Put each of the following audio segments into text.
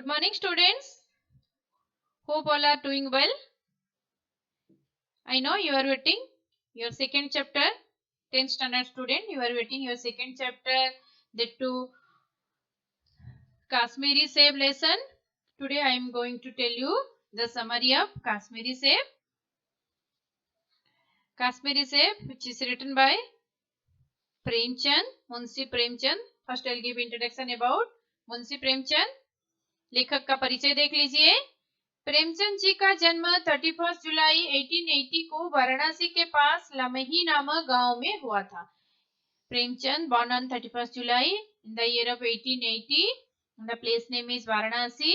Good morning, students. Hope all are doing well. I know you are waiting your second chapter, 10th standard student. You are waiting your second chapter, that too Kashmiri Save lesson. Today I am going to tell you the summary of Kashmiri Save. Kashmiri Save, which is written by Premchand, Munshi Premchand. First I will give introduction about Munshi Premchand. लेखक का परिचय देख लीजिए। प्रेमचंद जी का जन्म 31 जुलाई 1880 को वाराणसी के पास लमही नामक गांव में हुआ था। Premchand born on 31st July in the year of 1880. The place name is Varanasi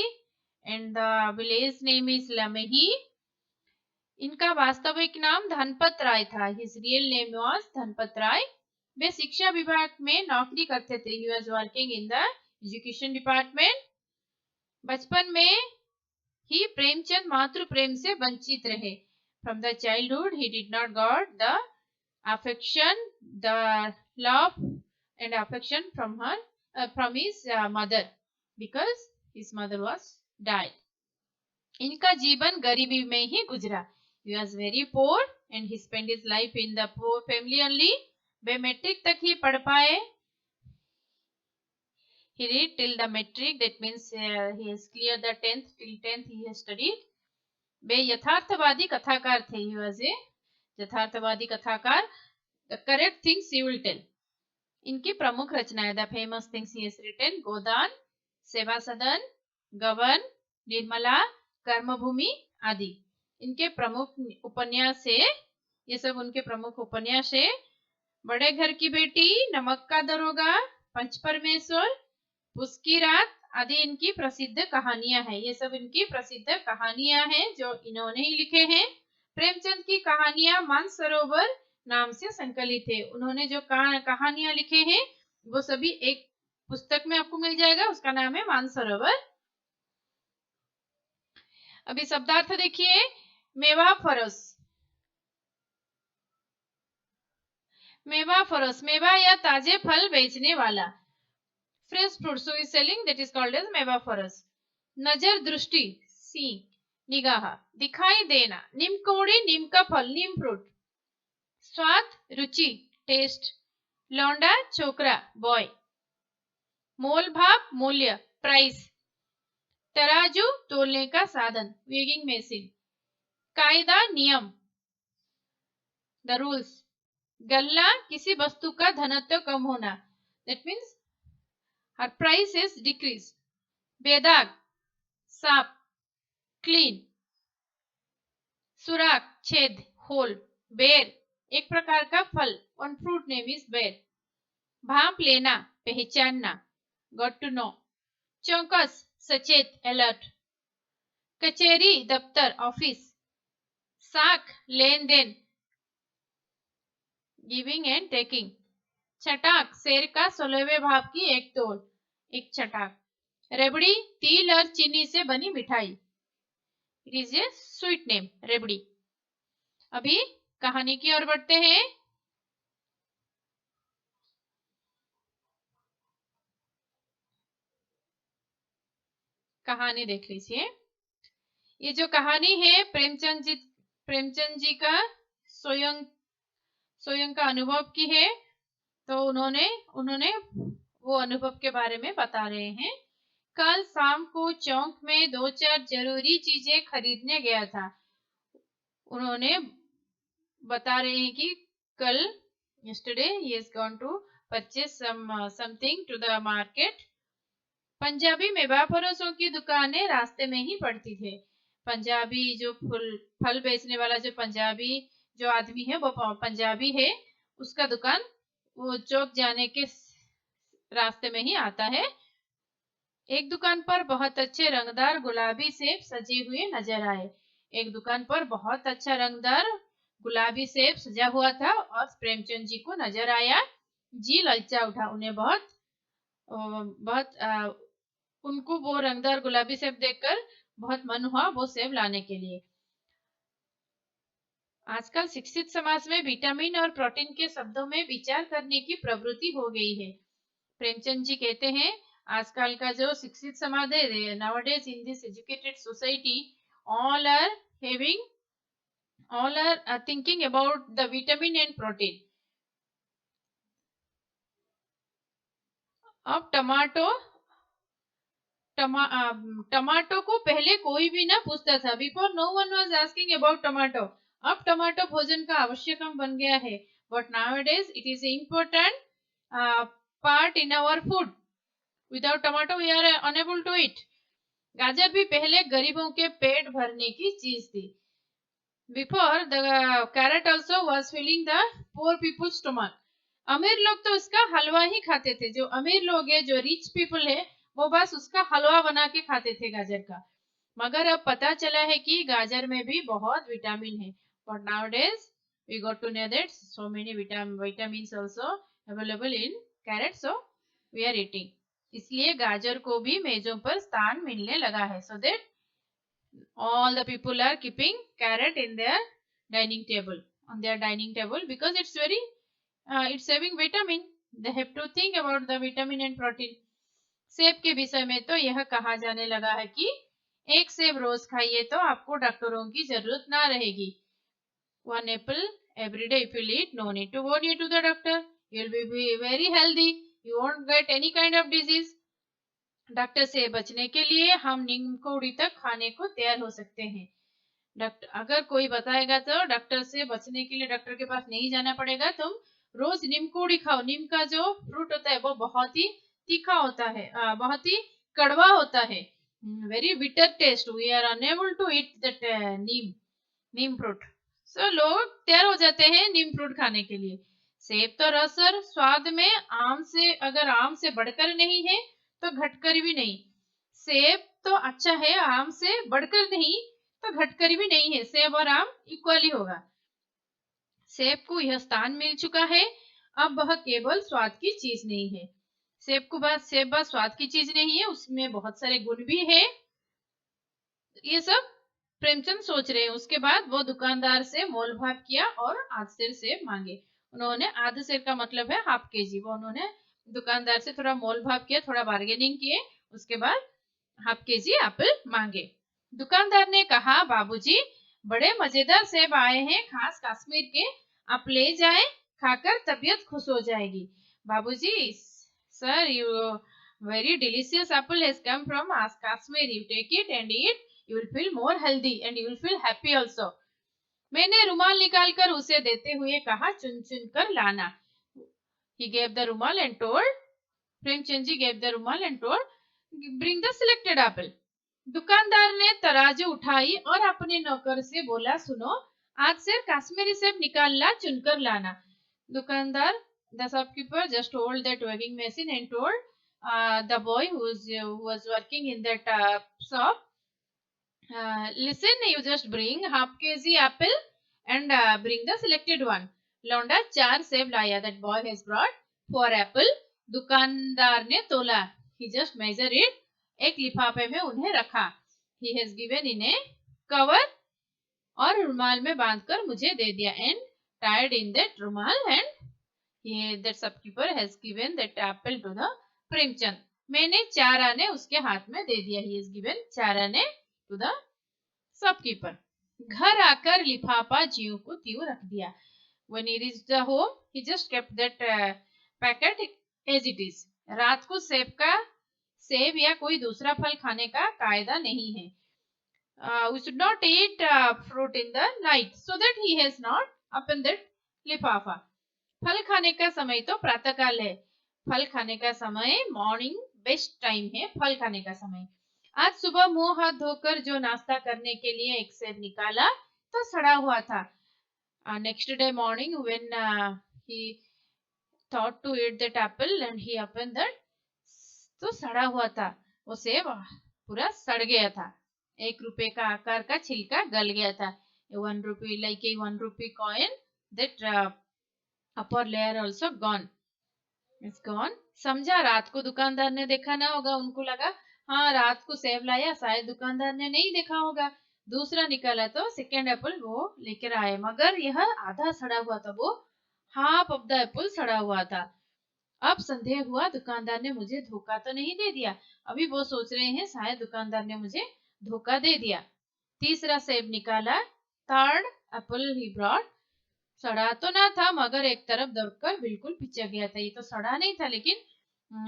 and the village name is Lamahi. इनका वास्तविक नाम धनपत राय था। His real name was Dhanpat राय। वे शिक्षा विभाग में नौकरी करते थे। He was working in the education department. बचपन में ही प्रेमचंद मातृ प्रेम से वंचित रहे। From the childhood he did not got the affection, the love and affection from his mother because his mother was died. इनका जीवन गरीबी में ही गुजरा। He was very poor and he spent his life in the poor family only. वे matric तक ही पढ़ पाए। He read till the metric, that means he has cleared the 10th, till 10th he has studied. वे यथार्थवादी कथाकार थे। He was a यथार्थवादी कथाकार। The correct things he will tell. इनकी प्रमुख रचनाएं, the famous things he has written, गोदान, सेवा सदन, गवन, निर्मला, कर्मभूमि आदि। इनके प्रमुख उपन्यास है, ये सब उनके प्रमुख उपन्यास है। बड़े घर की बेटी, नमक का दरोगा, पंच परमेश्वर, उसकी रात आदि इनकी प्रसिद्ध कहानियां हैं। ये सब इनकी प्रसिद्ध कहानियां हैं जो इन्होंने ही लिखे हैं। प्रेमचंद की कहानियां मानसरोवर नाम से संकलित है। उन्होंने जो कहानियां लिखे हैं वो सभी एक पुस्तक में आपको मिल जाएगा, उसका नाम है मानसरोवर। अभी शब्दार्थ देखिए। मेवा फरोश, मेवा फरोश, मेवा या ताजे फल बेचने वाला। Fresh fruit, so is selling, that is called as मेवा फरोश। नजर दृष्टि, सी, निगाह, दिखाई देना, नीम कोड़ी, नीम का फल, नीम फ्रूट। स्वाद, रुचि, टेस्ट। लौंडा, छोकरा, बॉय। मोल भाव, मूल्य, प्राइस। तराजू, तोलने का साधन, वेगिंग मशीन। कायदा, नियम, द रूल्स। गल्ला, किसी वस्तु का धनत्व कम होना, that means her price is decreased. बेदाग, साफ, क्लीन। सुराख, छेद, होल। बेर, एक प्रकार का फल, वन फ्रूट नेम इज बेर। भाप लेना, पहचानना, गॉट टू नो। चौकस, सचेत, अलर्ट। कचेरी, दफ्तर, ऑफिस। साख, लेन देन, गिविंग एंड टेकिंग। छटाक, शेर का 16वें भाव की एक तोल, एक छटाक। रेबड़ी, तिल और चीनी से बनी मिठाई। It is a sweet name, revdi. अभी कहानी की ओर बढ़ते हैं। कहानी देख लीजिए। ये जो कहानी है प्रेमचंद जी का स्वयं का अनुभव की है। तो उन्होंने वो अनुभव के बारे में बता रहे हैं। कल शाम को चौक में 2-4 जरूरी चीजें खरीदने गया था। उन्होंने बता रहे हैं कि कल yesterday he has gone to purchase something to the market. Punjabi मेवा फरोशों की दुकानें रास्ते में ही पड़ती थे। पंजाबी जो फल बेचने वाला जो पंजाबी जो आदमी है वो पंजाबी है, उसका दुकान वो चौक जाने के रास्ते में ही आता है। एक दुकान पर बहुत अच्छे रंगदार गुलाबी सेब सजे हुए नजर आए। एक दुकान पर बहुत अच्छा रंगदार गुलाबी सेब सजा हुआ था और प्रेमचंद जी को नजर आया। जी ललचा उठा, उन्हें उनको वो रंगदार गुलाबी सेब देखकर बहुत मन हुआ वो सेब लाने के लिए। आजकल शिक्षित समाज में विटामिन और प्रोटीन के शब्दों में विचार करने की प्रवृत्ति हो गई है। प्रेमचंद जी कहते हैं आजकल का जो शिक्षित समाज है, nowadays in this educated society, all are having, all are thinking about the vitamin and protein. अब टमाटो को पहले कोई भी ना पूछता था. Before no one was asking about tomato. अब टमाटो भोजन का आवश्यक अंग बन गया है. But nowadays it is important part in our food. Without tomato we are unable to eat. गाजर भी पहले गरीबों के पेट भरने की चीज थी. Before the carrot also was filling the poor people stomach. अमीर लोग तो उसका हलवा ही खाते थे. जो अमीर लोग है, जो रिच पीपल है, वो बस उसका हलवा बना के खाते थे गाजर का. मगर अब पता चला है कि गाजर में भी बहुत विटामिन है. But nowadays we got to know that so many vitamins also available in carrot, so we are eating. इसलिए गाजर को भी मेजों पर स्थान मिलने लगा है. So that all the people are keeping carrot in their dining table, on their dining table, because it's very it's having vitamin. They have to think about the vitamin and protein. सेब के विषय में तो यह कहा जाने लगा है कि एक सेब रोज खाइए तो आपको डॉक्टरों की जरूरत ना रहेगी. One apple every day if you eat, no need to go near to the doctor. You'll be very healthy. You won't get any kind of disease. Doctor से बचने के लिए हम नीम कोड़ी तक खाने को तैयार हो सकते हैं. डॉक्टर अगर कोई बताएगा तो डॉक्टर से बचने के लिए डॉक्टर के पास नहीं जाना पड़ेगा. तुम रोज नीम कोड़ी खाओ. नीम का जो फ्रूट होता है वो बहुत ही तीखा होता है, बहुत ही कड़वा होता है. Very bitter taste. We are unable to eat that neem fruit. So लोग तैयार हो जाते हैं नीम फ्रूट खाने के लिए. सेब तो रस और स्वाद में आम से, अगर आम से बढ़कर नहीं है तो घटकर भी नहीं. सेब तो अच्छा है, आम से बढ़कर नहीं तो घटकर भी नहीं है. सेब और आम इक्वली होगा. सेब को यह स्थान मिल चुका है. अब वह केवल स्वाद की चीज नहीं है. सेब बस स्वाद की चीज नहीं है, उसमें बहुत सारे गुण भी है. ये सब प्रेमचंद सोच रहे हैं. उसके बाद वो दुकानदार से मोल भाव किया और आध सेर सेब मांगे. उन्होंने आध सेर का मतलब है हाफ केजी. वो उन्होंने दुकानदार से थोड़ा मोल भाव किया, थोड़ा बार्गेनिंग किए. उसके बाद हाफ केजी एप्पल मांगे. दुकानदार ने कहा, बाबूजी बड़े मजेदार सेब आए हैं, खास कश्मीर के. आप ले जाएं, खाकर तबीयत खुश हो जाएगी. बाबूजी, sir, you very delicious apple has come from Kashmir. You take it and eat. You will feel more healthy and you will feel happy also. मैंने रुमाल निकालकर उसे देते हुए कहा, चुन चुन कर लाना. He gave the rumal and told, Premchand ji gave the rumal and told, bring the selected apple. दुकानदार ने तराजू उठाई और अपने नौकर से बोला, सुनो, आज से कश्मीरी सेब निकाल ला, चुनकर लाना. दुकानदार, the shopkeeper just told that weighing machine and told the boy who was working in that shop, listen, you just bring half kg apple and bring the selected one. लौंडा 4 सेब लाया. That boy has brought 4 apple. दुकानदार ने तोला. He just measured it. एक लिफाफे में उन्हें रखा. He has given in a cover और रुमाल में बांधकर मुझे दे दिया. And tied in that रुमाल and that shopkeeper has given that apple to the Premchand. मैंने 4 आने उसके हाथ में दे दिया. He has given 4 आने to the shopkeeper. घर आकर लिफाफा ज्यों को त्यों रख दिया. When he reached the home, he just kept that packet as it is. रात को सेब या कोई दूसरा फल खाने का कायदा नहीं है. We should not eat fruit in the night, so that he has not opened that लिफाफा. फल खाने का समय तो प्रातःकाल है. फल खाने का समय मॉर्निंग बेस्ट टाइम है. फल खाने का समय. आज सुबह मुंह हाथ धोकर जो नाश्ता करने के लिए एक सेब निकाला तो सड़ा हुआ था. Next day morning when he thought to eat that apple and he opened that, तो सड़ा हुआ था. वो सेब पूरा सड़ गया था. 1 रुपए का आकार का छिलका गल गया था. 1 rupee, like a 1 rupee coin, that upper layer also gone. It's gone. समझा रात को दुकानदार ने देखा ना होगा. उनको लगा हाँ रात को सेब लाया, शायद दुकानदार ने नहीं देखा होगा. दूसरा निकाला तो सेकेंड एप्पल वो लेकर आए, मगर यह आधा सड़ा हुआ था. वो हाफ ऑफ द एप्पल सड़ा हुआ था. अब संदेह हुआ दुकानदार ने मुझे धोखा तो नहीं दे दिया। अभी वो सोच रहे हैं शायद दुकानदार ने मुझे धोखा दे दिया। तीसरा सेब निकाला। Third Apple he brought. सड़ा तो ना था मगर एक तरफ दबकर बिल्कुल पिचक गया था। ये तो सड़ा नहीं था लेकिन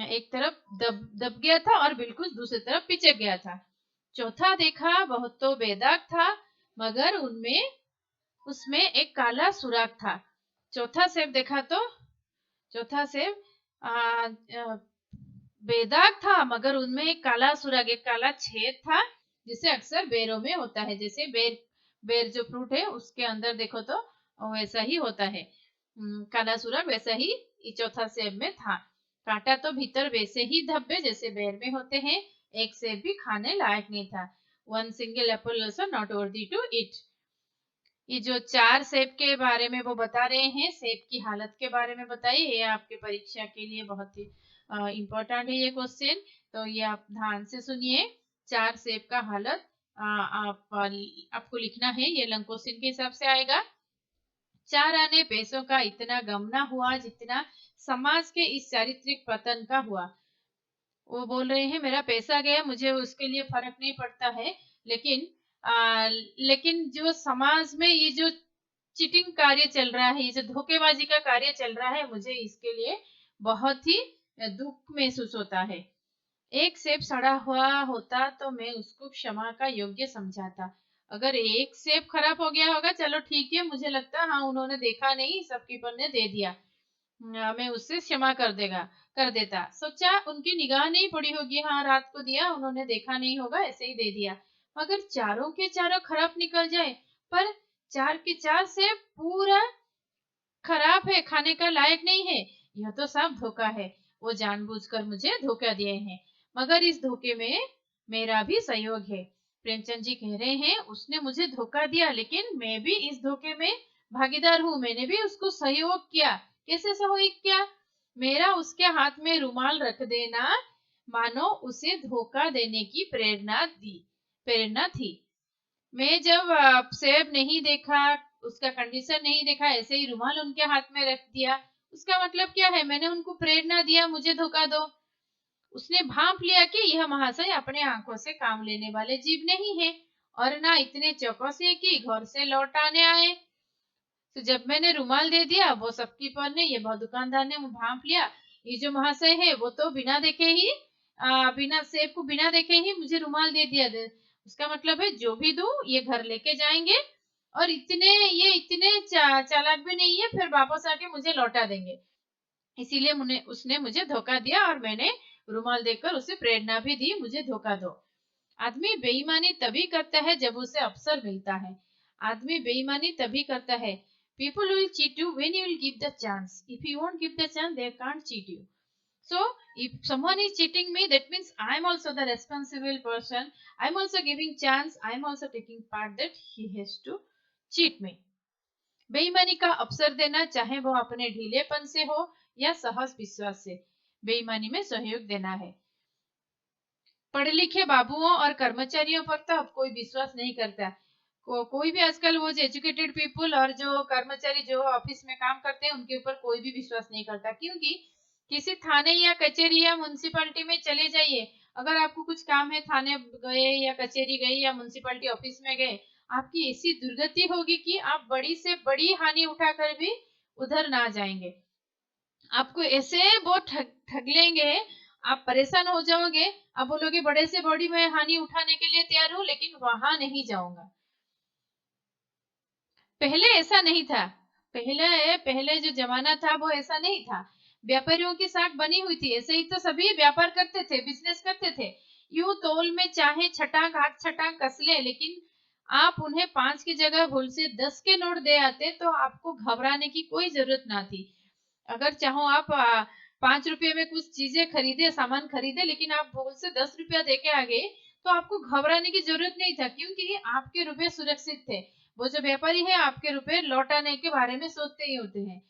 एक तरफ दब गया था और बिल्कुल दूसरी तरफ पिचक गया था। चौथा देखा बहुत तो बेदाग था मगर उनमें उसमें एक काला सुराग था। चौथा सेब देखा तो चौथा सेब बेदाग था मगर उनमें एक काला सुराग, एक काला छेद था जिसे अक्सर बेरों में होता है। जैसे बेर जो फ्रूट है उसके अंदर देखो तो वैसा ही होता है। काला सुराग वैसा ही चौथा सेब में था। कांटा तो भीतर वैसे ही धब्बे जैसे बेर में होते हैं। एक सेब भी खाने लायक नहीं था। One single apple also not worthy to eat. ये जो 4 सेब के बारे में वो बता रहे हैं, सेब की हालत के बारे में बताइए। ये आपके परीक्षा के लिए बहुत ही इम्पोर्टेंट है ये क्वेश्चन। तो ये आप ध्यान से सुनिए। 4 सेब का हालत आपको लिखना है। ये लंग क्वेश्चन के हिसाब से आएगा। 4 आने पैसों का इतना गम न हुआ जितना समाज के इस चारित्रिक पतन का हुआ। वो बोल रहे हैं मेरा पैसा गया, मुझे उसके लिए फर्क नहीं पड़ता है, लेकिन लेकिन जो समाज में ये जो चीटिंग कार्य चल रहा है, ये जो धोखेबाजी का कार्य चल रहा है, मुझे इसके लिए बहुत ही दुख महसूस होता है। एक सेब सड़ा हुआ होता तो मैं उसको क्षमा का योग्य समझाता। अगर एक सेब खराब हो गया होगा चलो ठीक है, मुझे लगता हाँ उन्होंने देखा नहीं, शॉपकीपर ने दे दिया, मैं उससे क्षमा कर देता। सोचा उनकी निगाह नहीं पड़ी होगी, हाँ रात को दिया उन्होंने देखा नहीं होगा ऐसे ही दे दिया। मगर चारों के चारों खराब निकल जाए, पर 4 के 4 से पूरा खराब है, खाने का लायक नहीं है, यह तो साफ धोखा है। वो जानबूझकर मुझे धोखा दिए हैं, मगर इस धोखे में मेरा भी सहयोग है। प्रेमचंद जी कह रहे हैं उसने मुझे धोखा दिया लेकिन मैं भी इस धोखे में भागीदार हूँ, मैंने भी उसको सहयोग किया। कैसे सहयोग किया? मेरा उसके हाथ में रुमाल रख देना मानो उसे धोखा देने की प्रेरणा थी। मैं जब सेब नहीं देखा, उसका कंडीशन नहीं देखा, ऐसे ही रुमाल उनके हाथ में रख दिया, उसका मतलब क्या है? मैंने उनको प्रेरणा दिया मुझे धोखा दो। उसने भांप लिया कि यह महाशय अपने आंखों से काम लेने वाले जीव नहीं है और ना इतने चौकसे कि घर से लौटाने आए। तो जब मैंने रुमाल दे दिया, वो शॉपकीपर ने, ये बहुत दुकानदार ने भांप लिया, ये जो महाशय है वो तो बिना देखे ही बिना सेब को बिना देखे ही मुझे रुमाल दे दिया। उसका मतलब है जो भी दूं ये घर लेके जाएंगे और ये इतने चालाक भी नहीं है, फिर वापस आके मुझे लौटा देंगे। इसीलिए उसने मुझे धोखा दिया और मैंने रुमाल देकर उसे प्रेरणा भी दी, मुझे धोखा दो। आदमी बेईमानी तभी करता है जब उसे अवसर मिलता है। आदमी बेईमानी तभी करता है। People will cheat you when you will give the chance. If you won't give the chance, they can't cheat you. So, if someone is cheating me, that means I am also the responsible person. I am also giving chance. I am also taking part that he has to cheat me. बेईमानी का अवसर देना, चाहे वो अपने ढीलेपन से हो या सहज विश्वास से, बेईमानी में सहयोग देना है। पढ़े लिखे बाबुओं और कर्मचारियों पर तो अब कोई विश्वास नहीं करता। कोई भी आजकल वो जो एजुकेटेड पीपल और जो कर्मचारी जो ऑफिस में काम करते हैं उनके ऊपर कोई भी विश्वास नहीं करता, क्योंकि किसी थाने या कचेरी या म्युनिसिपैलिटी में चले जाइए, अगर आपको कुछ काम है, थाने गए या कचेरी गए या म्युनिसिपैलिटी ऑफिस में गए, आपकी ऐसी दुर्गति होगी कि आप बड़ी से बड़ी हानि उठाकर भी उधर ना जाएंगे। आपको ऐसे वो ठग लेंगे, आप परेशान हो जाओगे, आप बोलोगे बड़े से बड़ी मैं हानि उठाने के लिए तैयार हूं लेकिन वहां नहीं जाऊंगा। पहले ऐसा नहीं था। पहले जो जमाना था वो ऐसा नहीं था। व्यापारियों की साख बनी हुई थी, ऐसे ही तो सभी व्यापार करते थे, बिजनेस करते थे। यूं तोल में चाहे छटाक हाथ छटाक कस ले, लेकिन आप उन्हें 5 की जगह भूल से 10 के नोट दे आते तो आपको घबराने की कोई जरूरत ना थी। अगर चाहो आप 5 रुपये में कुछ चीजें खरीदे, सामान खरीदे, लेकिन आप भूल से 10 रुपया देके आ गए तो आपको घबराने की जरूरत नहीं था, क्योंकि आपके रुपए सुरक्षित थे। वो जो व्यापारी है आपके रुपए लौटाने के बारे में सोचते ही होते हैं।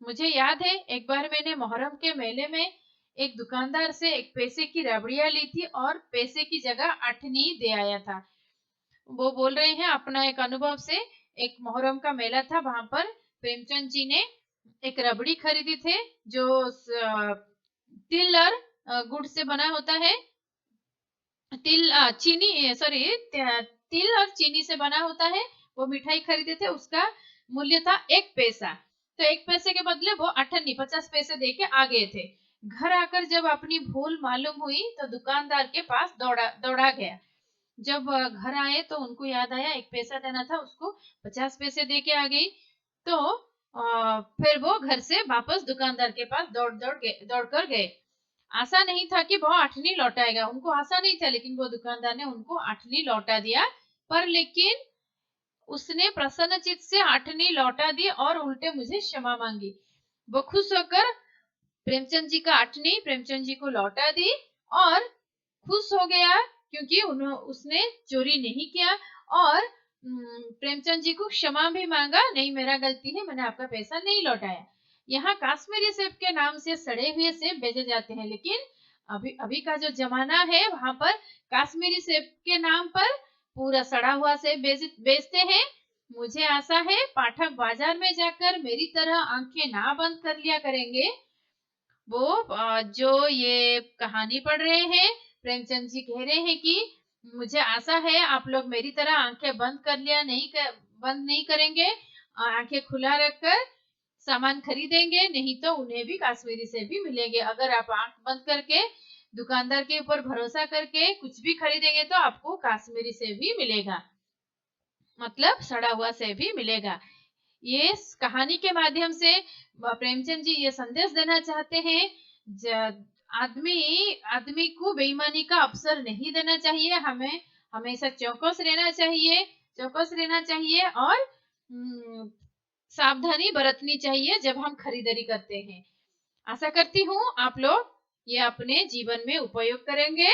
मुझे याद है एक बार मैंने मोहर्रम के मेले में एक दुकानदार से एक पैसे की रबड़ियां ली थी और पैसे की जगह अठनी दे आया था। वो बोल रहे हैं अपना एक अनुभव से, एक मोहर्रम का मेला था, वहां पर प्रेमचंद जी ने एक रबड़ी खरीदी थे जो तिल और गुड़ से बना होता है। चीनी सॉरी तिल और चीनी से बना होता है। वो मिठाई खरीदे थे, उसका मूल्य था 1 पैसा। तो 1 पैसे के बदले वो 50 पैसे दे के आ गए थे। घर आकर जब अपनी भूल मालूम हुई तो दुकानदार के पास दौड़ा दौड़ा गया। जब घर आए तो उनको याद आया 1 पैसा देना था, उसको 50 पैसे दे के आ गई। तो फिर वो घर से वापस दुकानदार के पास दौड़ कर गए। आशा नहीं था कि वो आठनी लौटाएगा, उनको आशा नहीं था, लेकिन वो दुकानदार ने उनको आठनी लौटा दिया। पर लेकिन उसने प्रसन्नचित से आठनी लौटा दी और उल्टे मुझे क्षमा मांगी। वो खुश होकर प्रेमचंद जी का आठनी प्रेमचंद जी को लौटा दी और खुश हो गया, क्योंकि उसने चोरी नहीं किया। और प्रेमचंद जी को क्षमा भी मांगा, नहीं मेरा गलती है, मैंने आपका पैसा नहीं लौटाया। यहाँ काश्मीरी सेब के नाम से सड़े हुए सेब बेचे जाते हैं, लेकिन अभी अभी का जो जमाना है वहां पर काश्मीरी सेब के नाम पर पूरा सड़ा हुआ सेब बेचते हैं। मुझे आशा है पाठक बाजार में जाकर मेरी तरह आंखें ना बंद कर लिया करेंगे। वो जो ये कहानी पढ़ रहे हैं, प्रेमचंद जी कह रहे हैं कि मुझे आशा है आप लोग मेरी तरह आंखें बंद नहीं करेंगे, आंखें खुला रखकर सामान खरीदेंगे, नहीं तो उन्हें भी काश्मीरी से भी मिलेंगे। अगर आप आंख बंद करके दुकानदार के ऊपर भरोसा करके कुछ भी खरीदेंगे तो आपको काश्मीरी से भी मिलेगा, मतलब सड़ा हुआ से भी मिलेगा। ये कहानी के माध्यम से प्रेमचंद जी ये संदेश देना चाहते हैं, आदमी आदमी को बेईमानी का अवसर नहीं देना चाहिए, हमें हमेशा चौकस रहना चाहिए और सावधानी बरतनी चाहिए जब हम खरीदारी करते हैं। आशा करती हूँ आप लोग ये अपने जीवन में उपयोग करेंगे।